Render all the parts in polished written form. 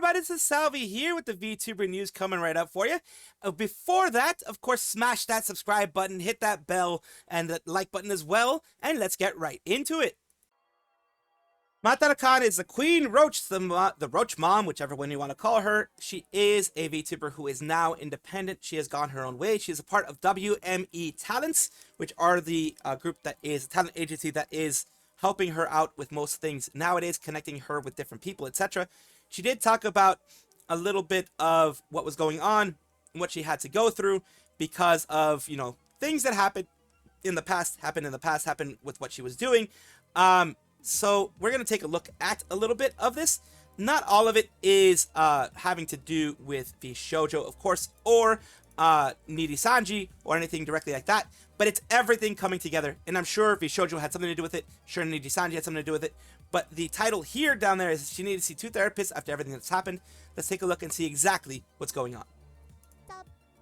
everybody, this is Salvi here with the VTuber news coming right up for you. Before that, of course, smash that subscribe button, hit that bell, and the like button as well, and let's get right into it. Matara is the Queen Roach, the Roach Mom, whichever one you want to call her. She is a VTuber who is now independent. She has gone her own way. She is a part of WME Talents, which are the group that is a talent agency that is helping her out with most things nowadays, connecting her with different people, etc. She did talk about a little bit of what was going on and what she had to go through because of, you know, things that happened in the past, happened with what she was doing. So we're going to take a look at a little bit of this. Not all of it is having to do with VShojo, of course, or Niri-sanji or anything directly like that, but it's everything coming together, and I'm sure VShojo had something to do with it, sure Niri-sanji had something to do with it, but the title here down there is she needed to see 2 therapists after everything that's happened. Let's take a look and see exactly what's going on.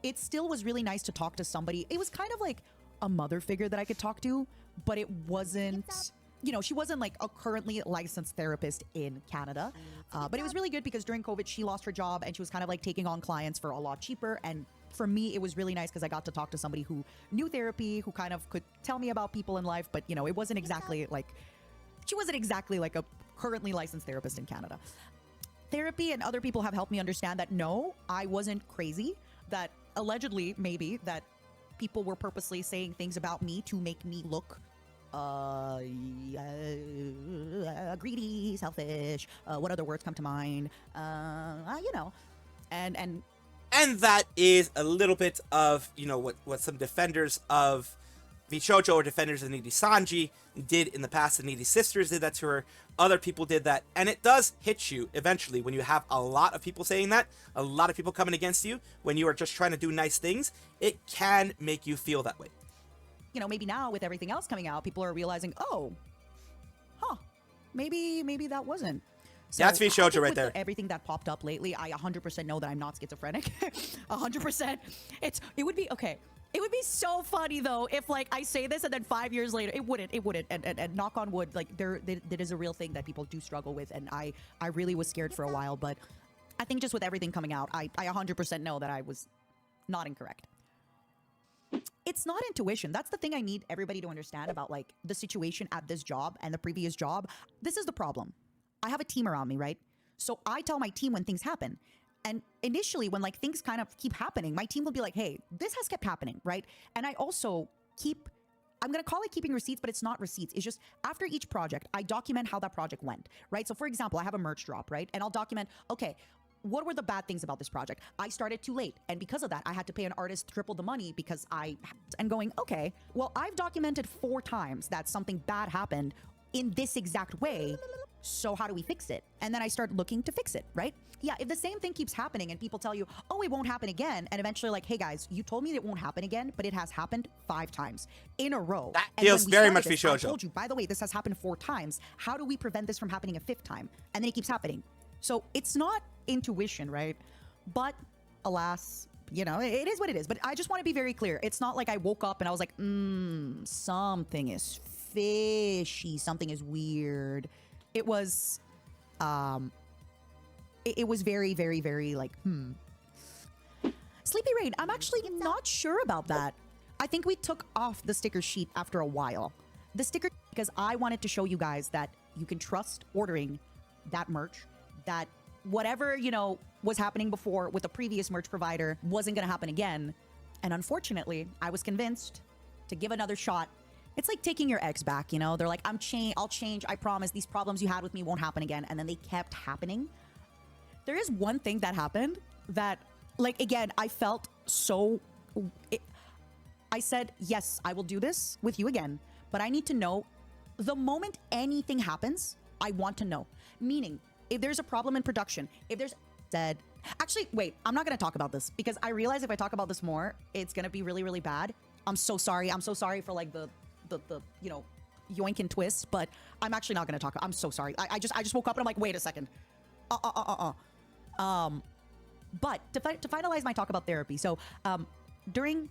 It still was really nice to talk to somebody. It was kind of like a mother figure that I could talk to, but it wasn't, you know, she wasn't like a currently licensed therapist in Canada. But it was really good because during COVID, she lost her job and she was kind of like taking on clients for a lot cheaper. And for me, it was really nice because I got to talk to somebody who knew therapy, who kind of could tell me about people in life. But, you know, it wasn't exactly like, she wasn't exactly like a currently licensed therapist in Canada. Therapy and other people have helped me understand that no, I wasn't crazy, that allegedly, maybe, that people were purposely saying things about me to make me look greedy, selfish, what other words come to mind, you know, And that is a little bit of, you know, what some defenders of VShojo or defenders of Niri-sanji did in the past. The Niri sisters did that to her. Other people did that. And it does hit you eventually when you have a lot of people saying that, a lot of people coming against you, when you are just trying to do nice things. It can make you feel that way. You know, maybe now with everything else coming out, people are realizing, oh, maybe that wasn't. So that's VShojo right there. Everything that popped up lately, I 100% know that I'm not schizophrenic. 100%. It would be, okay. It would be so funny though if like I say this and then 5 years later, it wouldn't. And knock on wood, like there is a real thing that people do struggle with. And I really was scared for a while, but I think just with everything coming out, I 100% know that I was not incorrect. It's not intuition. That's the thing I need everybody to understand about like the situation at this job and the previous job. This is the problem. I have a team around me, right? So I tell my team when things happen. And initially when like things kind of keep happening, my team will be like, hey, this has kept happening, right? And I also I'm going to call it keeping receipts, but it's not receipts. It's just after each project, I document how that project went, right? So for example, I have a merch drop, right? And I'll document, okay, what were the bad things about this project? I started too late. And because of that, I had to pay an artist triple the money because and going, okay, well, I've documented 4 times that something bad happened in this exact way. So how do we fix it? And then I start looking to fix it, right? Yeah, if the same thing keeps happening and people tell you, oh, it won't happen again. And eventually like, hey guys, you told me it won't happen again, but it has happened 5 times in a row. That feels very much VShojo. I told you, by the way, this has happened 4 times. How do we prevent this from happening a 5th time? And then it keeps happening. So it's not intuition, right? But alas, you know, it is what it is. But I just want to be very clear. It's not like I woke up and I was like, something is fishy. Something is weird. It was, it was very, very, very like, Sleepy Rain, I'm actually not sure about that. I think we took off the sticker sheet after a while. The sticker, because I wanted to show you guys that you can trust ordering that merch, that whatever, you know, was happening before with the previous merch provider wasn't going to happen again. And unfortunately, I was convinced to give another shot. It's like taking your ex back, you know? They're like, I'll change, I promise. These problems you had with me won't happen again. And then they kept happening. There is one thing that happened that, like, again, I felt so... I said, yes, I will do this with you again. But I need to know, the moment anything happens, I want to know. Meaning, if there's a problem in production, if there's... Actually, wait, I'm not going to talk about this. Because I realize if I talk about this more, it's going to be really, really bad. I'm so sorry. I'm so sorry for, like, the you know, yoink and twist, but I'm actually not going to talk. I'm so sorry. I just woke up and I'm like, wait a second. But to finalize my talk about therapy. So, during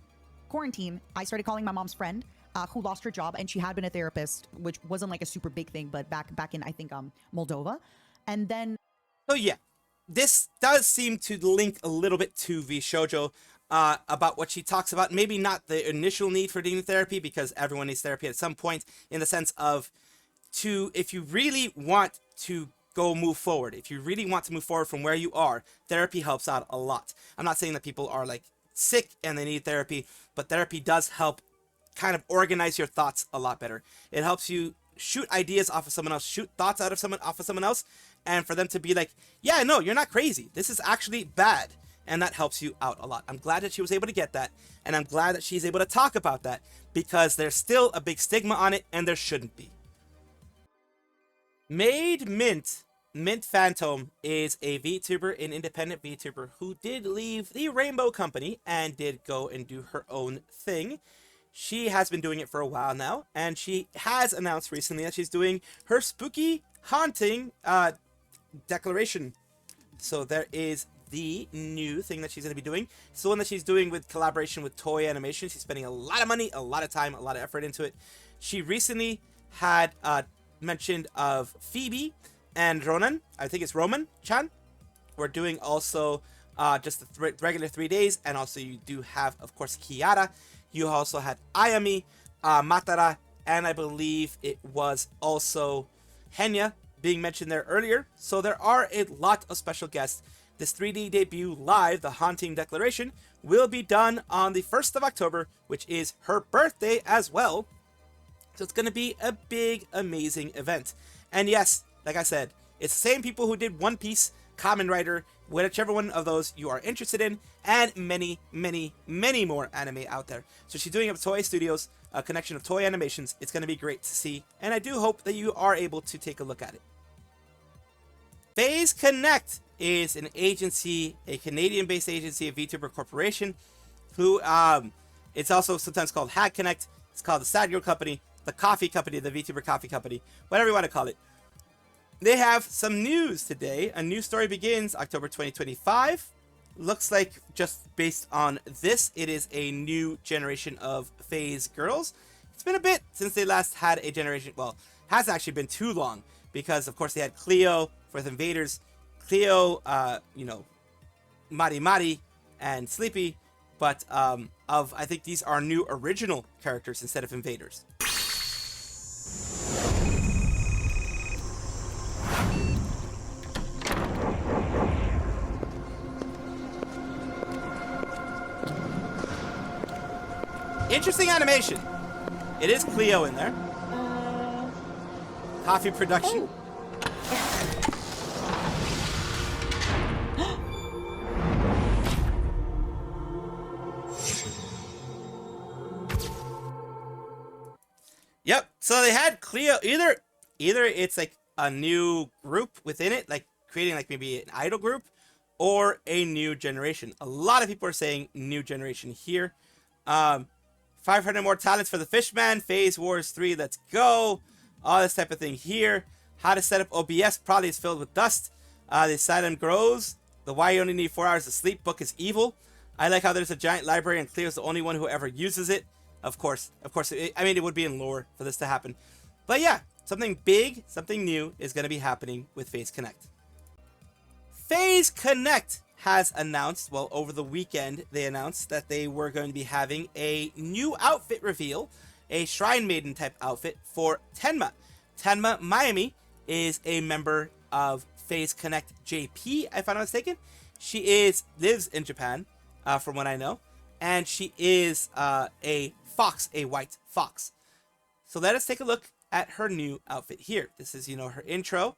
quarantine, I started calling my mom's friend, who lost her job, and she had been a therapist, which wasn't like a super big thing, but back in, I think, Moldova. And then... So yeah, this does seem to link a little bit to VShojo about what she talks about. Maybe not the initial need for needing therapy, because everyone needs therapy at some point, in the sense of if you really want to move forward, if you really want to move forward from where you are, therapy helps out a lot. I'm not saying that people are like sick and they need therapy, but therapy does help kind of organize your thoughts a lot better. It helps you shoot ideas off of someone else, shoot thoughts off of someone else, and for them to be like, yeah, no, you're not crazy. This is actually bad. And that helps you out a lot. I'm glad that she was able to get that, and I'm glad that she's able to talk about that, because there's still a big stigma on it, and there shouldn't be. Maid MInt Phantom is a VTuber, an independent VTuber who did leave the Rainbow Company and did go and do her own thing. She has been doing it for a while now, and she has announced recently that she's doing her spooky haunting declaration. So there is the new thing that she's going to be doing. It's the one that she's doing with collaboration with Toei Animation. She's spending a lot of money, a lot of time, a lot of effort into it. She recently had mentioned of Phoebe and Ronan. I think it's Roman-chan. We're doing also just the regular 3 days, and also you do have, of course, Kiara. You also had Ayami, Matara, and I believe it was also Henya being mentioned there earlier. So there are a lot of special guests. This 3D debut live, the Haunting Declaration, will be done on the 1st of October, which is her birthday as well. So it's going to be a big, amazing event. And yes, like I said, it's the same people who did One Piece, Kamen Rider, whichever one of those you are interested in, and many, many, many more anime out there. So she's doing it with Toei Studios, a connection of Toei Animations. It's going to be great to see, and I do hope that you are able to take a look at it. Phase Connect is an agency, a Canadian-based agency, a VTuber corporation, who it's also sometimes called Hack Connect. It's called the Sad Girl Company, the Coffee Company, the VTuber Coffee Company, whatever you want to call it. They have some news today. A new story begins October 2025. Looks like, just based on this, it is a new generation of Phase girls. It's been a bit since they last had a generation. Well, hasn't actually been too long, because of course they had Cleo for the Invaders, Cleo, Mari Mari, and Sleepy. But I think these are new original characters instead of Invaders. Interesting animation. It is Cleo in there. Coffee production. Yep. So they had Cleo. Either it's like a new group within it, like creating like maybe an idol group, or a new generation. A lot of people are saying new generation here. 500 more talents for the Fishman. Phase Wars 3, let's go. All this type of thing here. How to set up OBS probably is filled with dust. The asylum grows. The why you only need 4 hours of sleep book is evil. I like how there's a giant library and Cleo's the only one who ever uses it. Of course. It would be in lore for this to happen. But yeah, something big, something new is going to be happening with Phase Connect. Phase Connect has announced, well, over the weekend, they announced that they were going to be having a new outfit reveal, a Shrine Maiden type outfit for Tenma. Tenma Miami is a member of Phase Connect JP, if I'm not mistaken. She lives in Japan, from what I know, and she is a fox, a white fox. So let us take a look at her new outfit here. This is, her intro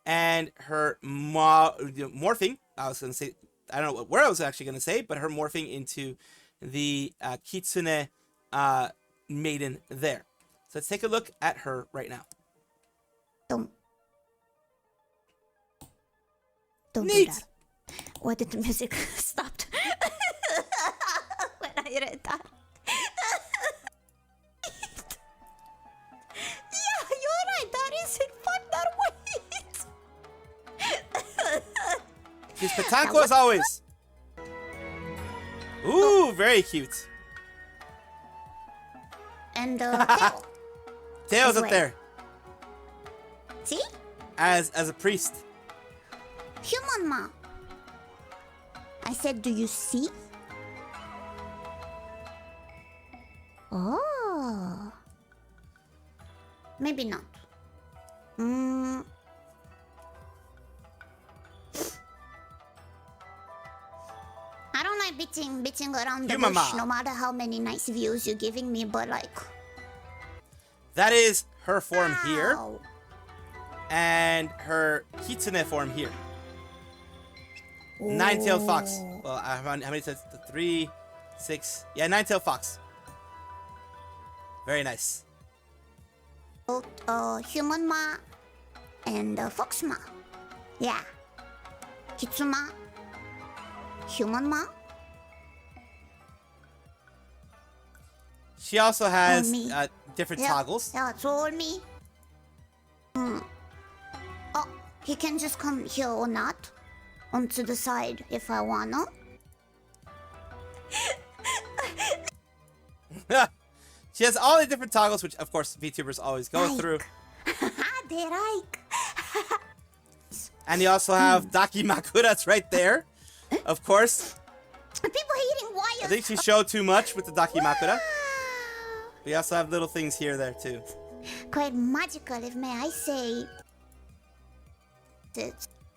and her morphing. I was going to say, I don't know what word I was actually going to say, but her morphing into the kitsune maiden there. So let's take a look at her right now. Don't Neat. do that. Why did the music stopped when I read that? Yeah, you're right. That is in fact that way. She's Petanko as always. Ooh, very cute. And tail. Tails up way. there See? as a priest. Human ma. I said, do you see? Oh. Maybe not. I don't like bitching around the Human bush, ma. no matter how many nice views you're giving me, but like... That is her form here, Ow. and her kitsune form here. Nine-tailed fox. Well, how many says? 3, 6. Yeah, nine-tailed fox. Very nice. Human ma and fox ma. Yeah. Kitsuma. Human ma. She also has me. different Yeah. toggles. Yeah, it's all me. Oh, he can just come here or not. Onto the side if I wanna. She has all the different toggles, which of course VTubers always go through. They like. And you also have Dakimakuras right there, of course. People eating wires. I think she showed too much with the Dakimakura. We also have little things here there too. Quite magical, if may I say.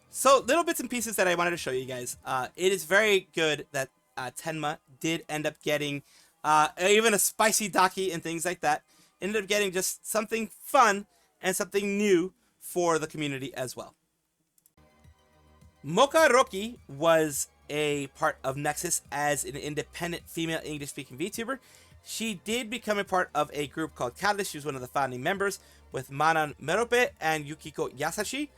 So little bits and pieces that I wanted to show you guys. It is very good that Tenma did end up getting even a spicy daki and things like that. Ended up getting just something fun and something new for the community as well. Moka Roki was a part of NEXAS as an independent female English-speaking VTuber. She did become a part of a group called Candid. She was one of the founding members with Manan Merope and Yukiko Yasashi.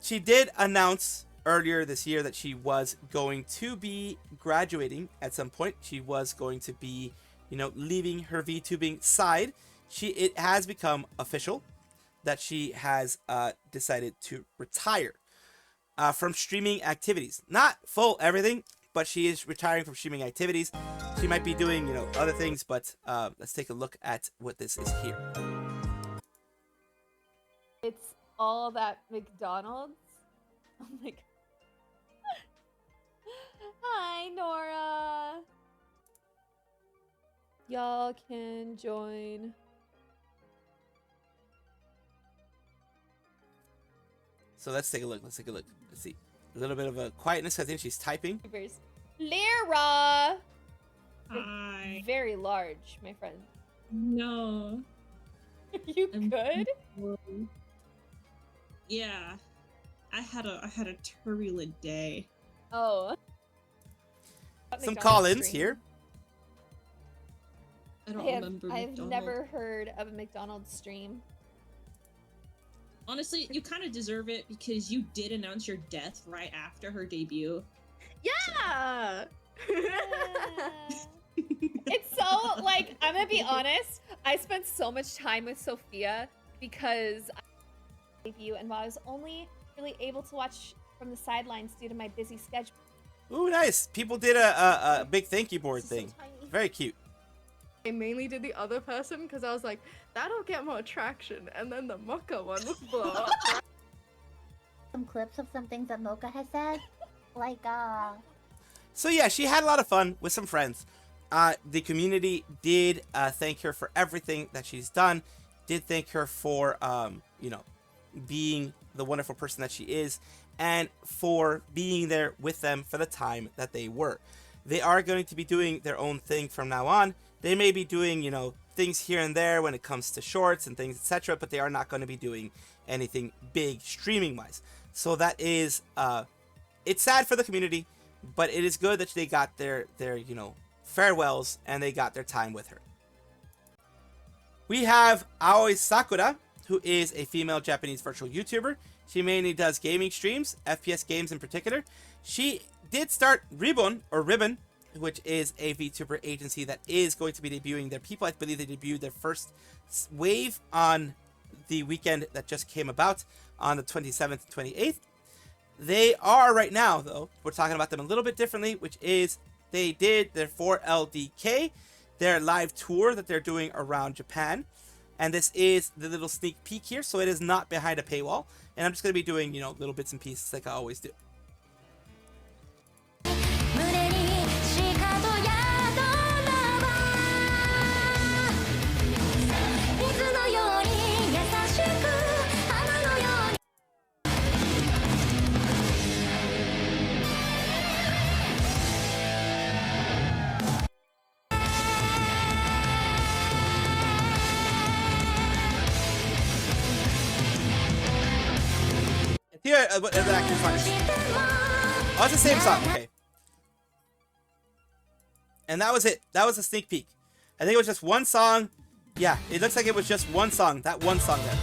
She did announce earlier this year that she was going to be graduating at some point. She was going to be, leaving her VTubing side. It has become official that she has decided to retire from streaming activities. Not full everything, but she is retiring from streaming activities. She might be doing, other things, but let's take a look at what this is here. It's all that McDonald's. Oh my god. Hi, Nora. Y'all can join. So let's take a look. Let's see. A little bit of a quietness. I think she's typing. Lyra! Hi. Very large, my friend. No. You I'm good? Yeah. I had a turbulent day. Oh. Some McDonald's call-ins stream. here. I don't remember I've McDonald's. never heard of a McDonald's stream. Honestly, you kind of deserve it because you did announce your death right after her debut. Yeah! It's so, like, I'm gonna be honest, I spent so much time with Sophia because I debut, and while I was only really able to watch from the sidelines due to my busy schedule. Ooh, nice. People did a big thank you board This is so thing. tiny. Very cute. I mainly did the other person because I was like, that'll get more traction, and then the Moka one was blow up. Some clips of some things that Moka has said, like So yeah, she had a lot of fun with some friends. The community did thank her for everything that she's done. Did thank her for being the wonderful person that she is, and for being there with them for the time that they were. They are going to be doing their own thing from now on. They may be doing, things here and there when it comes to shorts and things, etc., but they are not going to be doing anything big streaming-wise. So that is, it's sad for the community, but it is good that they got their farewells and they got their time with her. We have Aoi Sakura, who is a female Japanese virtual YouTuber. She mainly does gaming streams, FPS games in particular. She did start Ribbon, which is a VTuber agency that is going to be debuting their people. I believe they debuted their first wave on the weekend that just came about on the 27th and 28th. They are right now, though, we're talking about them a little bit differently, which is they did their 4LDK, their live tour that they're doing around Japan. And this is the little sneak peek here, so it is not behind a paywall. And I'm just going to be doing, you know, little bits and pieces like I always do. Here, what actually fun. Oh, it's the same song. Okay. And that was it. That was a sneak peek. I think it was just one song. Yeah, it looks like it was just one song. That one song there.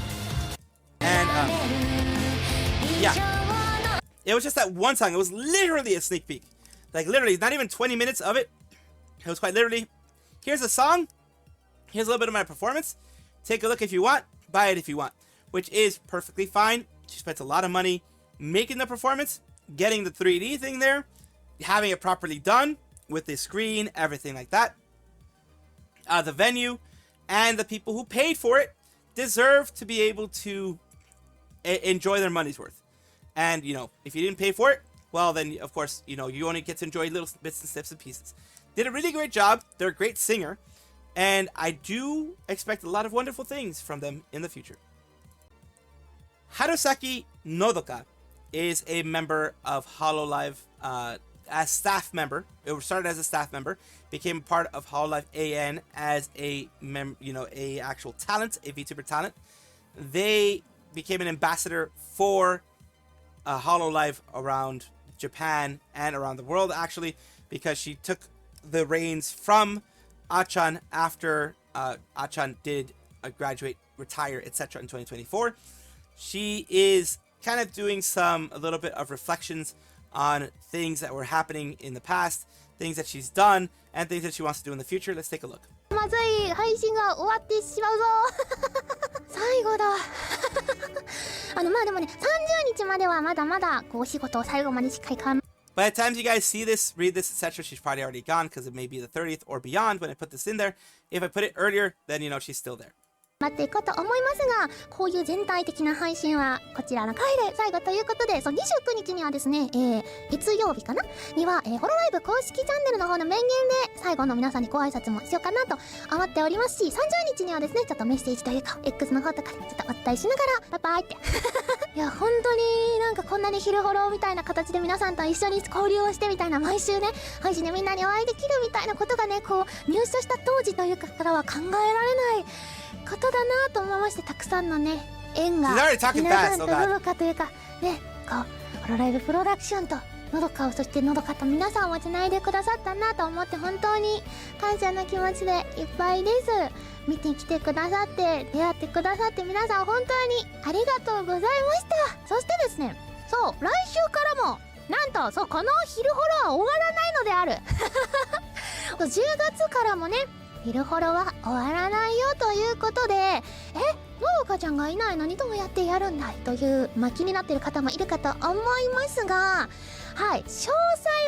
And, yeah. It was just that one song. It was literally a sneak peek. Like, literally, not even 20 minutes of it. It was quite literally, here's a song. Here's a little bit of my performance. Take a look if you want. Buy it if you want. Which is perfectly fine. She spent a lot of money making the performance, getting the 3D thing there, having it properly done with the screen, everything like that. The venue and the people who paid for it deserve to be able to enjoy their money's worth. And, you know, if you didn't pay for it, well, then, of course, you know, you only get to enjoy little bits and snips and pieces. Did a really great job. They're a great singer. And I do expect a lot of wonderful things from them in the future. Harusaki Nodoka is a member of hololive, as staff member. It started as a staff member, became part of hololive AN as a a actual talent, a VTuber talent. They became an ambassador for hololive around Japan and around the world, actually, because she took the reins from Achan after Achan did graduate, retire, etc. in 2024. She is kind of doing a little bit of reflections on things that were happening in the past, things that she's done, and things that she wants to do in the future. Let's take a look. まずい配信が終わってしまうぞ最後だまあでもね30日まではまだまだこうお仕事を最後までしっかり考え By the time you guys see this, read this, etc., she's probably already gone because it may be the 30th or beyond when I put this in there. If I put it earlier, then you know she's still there. 待っていこうと思いますが、こういう全体的な配信はこちらの回で最後ということで、29日にはですね、月曜日かなには、ホロライブ公式チャンネルの方の面言で最後の皆さんにご挨拶もしようかなと思っておりますし、30日にはですね、ちょっとメッセージというか X の方とかでちょっとお伝えしながらバイバイっていや本当になんかこんなに昼ホロみたいな形で皆さんと一緒に交流をしてみたいな、毎週ね配信でみんなにお会いできるみたいなことがね、こう入社した当時というかからは考えられないことだなと思いまして、たくさんのね縁が皆さんとのどかというかね、こうホロライブプロダクションとのどかを、そしてのどかと皆さんをつないでくださったなと思って、本当に感謝の気持ちでいっぱいです。見てきてくださって出会ってくださって皆さん本当にありがとうございました。そしてですね、そう来週からもなんとそうこの昼ホロは終わらないのである10月からもね昼ホロは終わらないよということで、のどかちゃんがいないのにどうやってやるんだいという、気になってる方もいるかと思いますが、はい、詳細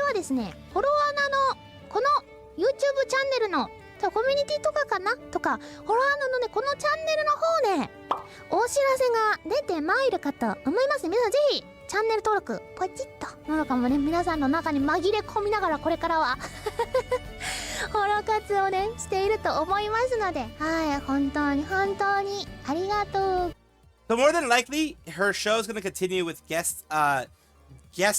はですねホロアナのこの YouTube チャンネルのコミュニティとかかなとか、ホロアナのねこのチャンネルの方でお知らせが出てまいるかと思います。皆さんぜひチャンネル登録ポチッとのどかもね皆さんの中に紛れ込みながらこれからはホロ活をねしていると思いますので、はい、本当に本当にありがとう。 So more than likely, her show is going to continue with guest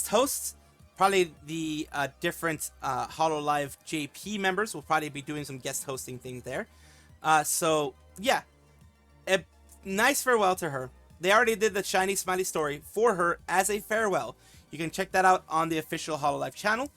hosts. Probably the different hololive JP members will probably be doing some guest hosting things there. So yeah, a nice farewell to her. They already did the shiny smiley story for her as a farewell. You can check that out on the official hololive channel.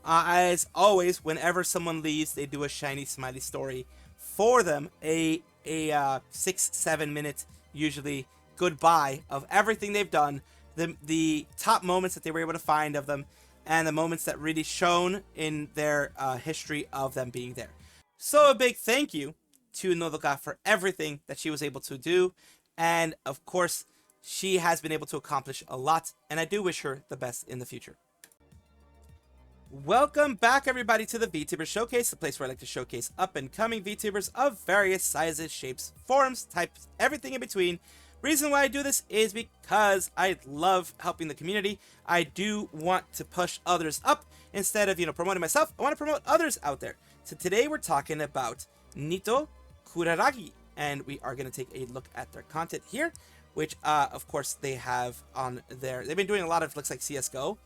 As always, whenever someone leaves, they do a shiny smiley story for them. A 6-7 minute usually goodbye of everything they've done, the top moments that they were able to find of them, and the moments that really shone in their history of them being there. So a big thank you to Nodoka for everything that she was able to do, and of course she has been able to accomplish a lot, and I do wish her the best in the future. Welcome back, everybody, to the VTuber Showcase, the place where I like to showcase up-and-coming VTubers of various sizes, shapes, forms, types, everything in between. Reason why I do this is because I love helping the community. I do want to push others up instead of, promoting myself. I want to promote others out there. So today we're talking about Nito, Kuraragi, and we are going to take a look at their content here, which, of course, they have on their... They've been doing a lot of, looks like CSGO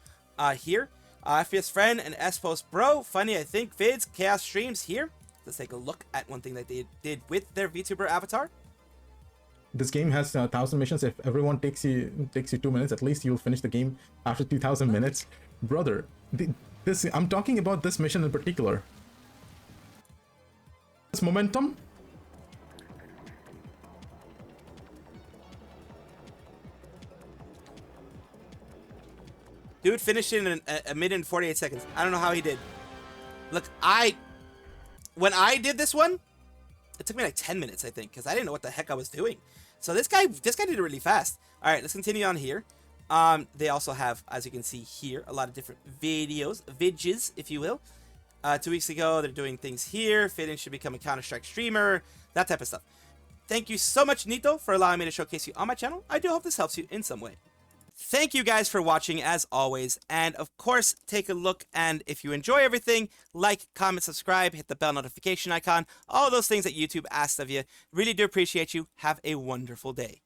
here. FPS Friend and S-Post Bro, funny I think, vids, chaos streams here. Let's take a look at one thing that they did with their VTuber avatar. This game has 1,000 missions. If everyone takes you 2 minutes, at least you'll finish the game after 2,000 minutes. Brother, I'm talking about this mission in particular. This momentum. Dude finished in a minute and 48 seconds. I don't know how he did. Look, when I did this one, it took me like 10 minutes, I think, because I didn't know what the heck I was doing. So this guy did it really fast. All right, let's continue on here. They also have, as you can see here, a lot of different vidges, if you will. 2 weeks ago, they're doing things here. Fitting should become a Counter-Strike streamer, that type of stuff. Thank you so much, Nito, for allowing me to showcase you on my channel. I do hope this helps you in some way. Thank you guys for watching as always, and of course take a look, and if you enjoy everything, like, comment, subscribe, hit the bell notification icon, all those things that YouTube asks of you. Really do appreciate you. Have a wonderful day.